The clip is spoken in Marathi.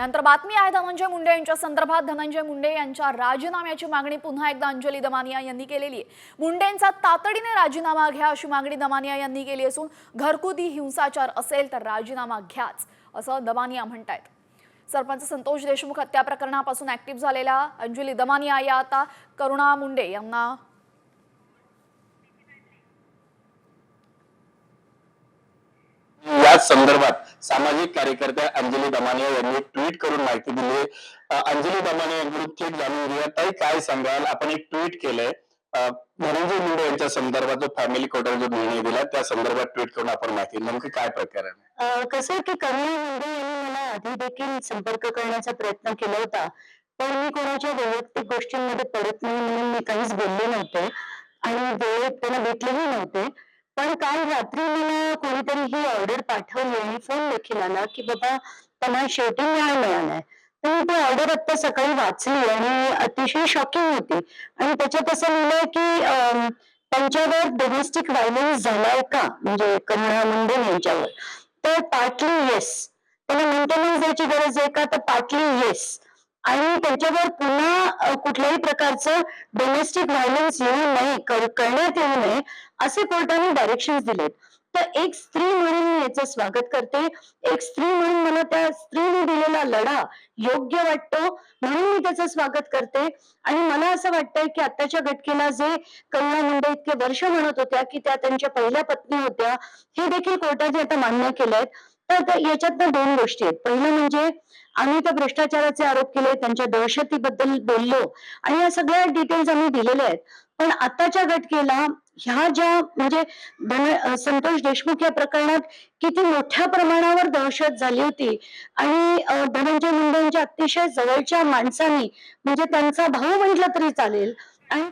यानंतर बातमी आहे धनंजय मुंडे यांच्या संदर्भात। धनंजय मुंडे यांच्या राजीनाम्याची मागणी पुन्हा एकदा अंजली दमानिया यांनी केलेली आहे। मुंडेंचा तातडीने राजीनामा घ्या अशी मागणी दमानिया यांनी केली असून घरगुती हिंसाचार असेल तर राजीनामा घ्याच असं दमानिया म्हणतायत। सरपंच संतोष देशमुख हत्या प्रकरणापासून ऍक्टिव्ह झालेल्या अंजली दमानिया या आता करुणा मुंडे यांना याच संदर्भात सामाजिक कार्यकर्त्या अंजली दमानिया यांनी ट्विट करून माहिती दिली। अंजली दमानिया यांकडून थेट जाणून घेऊया, ताई काय सांगाल? आपण एक ट्विट केलंय धनंजय मुंडे यांच्या संदर्भात जो फॅमिली कोर्टाने जो निर्णय दिला त्या संदर्भात ट्विट करून आपण माहिती नेमकं काय प्रकरण आहे? कसं आहे की करुणा मुंडे यांनी मला आधी देखील संपर्क करण्याचा प्रयत्न केला होता, पण मी कोणाच्या वैयक्तिक गोष्टींमध्ये पडत नाही म्हणून मी काहीच बोलले नव्हते आणि वेळेत त्यांना भेटलेही नव्हते। पण काल रात्री मला कोणीतरी ही ऑर्डर पाठवली आणि फोन देखील आला की बाबा त्यांना शेवटी न्याय मिळालाय। तर मी ती ऑर्डर आता सकाळी वाचली आणि अतिशय शॉकिंग होती आणि त्याच्यात असं लिहिलंय की त्यांच्यावर डोमेस्टिक व्हायलन्स झालाय का, म्हणजे करुणा मुंडे यांच्यावर। तर पार्टली येस, त्यांना मेंटेनन्स द्यायची गरज आहे का, तर पार्टली येस, आणि त्यांच्यावर पुन्हा कुठल्याही प्रकारचं डोमेस्टिक व्हायलन्स येऊ नये, करण्यात येऊ नये असे कोर्टाने डायरेक्शन्स दिलेत। तर एक स्त्री म्हणून मी याचं स्वागत करते, एक स्त्री म्हणून मला त्या स्त्रीने दिलेला लढा योग्य वाटतो म्हणून मी त्याचं स्वागत करते। आणि मला असं वाटतंय की आताच्या घटनेला जे करुणा मुंडे इतके वर्ष म्हणत होत्या की त्या त्यांच्या पहिल्या पत्नी होत्या, हे देखील कोर्टाने आता मान्य केलंय। तर याच्यातनं दोन गोष्टी आहेत। पहिलं म्हणजे आम्ही त्या भ्रष्टाचाराचे आरोप केले, त्यांच्या दहशतीबद्दल बोललो आणि या सगळ्या डिटेल्स आम्ही दिलेल्या आहेत। पण आताच्या घटनेला ह्या ज्या म्हणजे संतोष देशमुख या प्रकरणात किती मोठ्या प्रमाणावर दहशत झाली होती आणि धनंजय मुंडे यांच्या अतिशय जवळच्या माणसांनी, म्हणजे त्यांचा भाऊ म्हटलं तरी चालेल,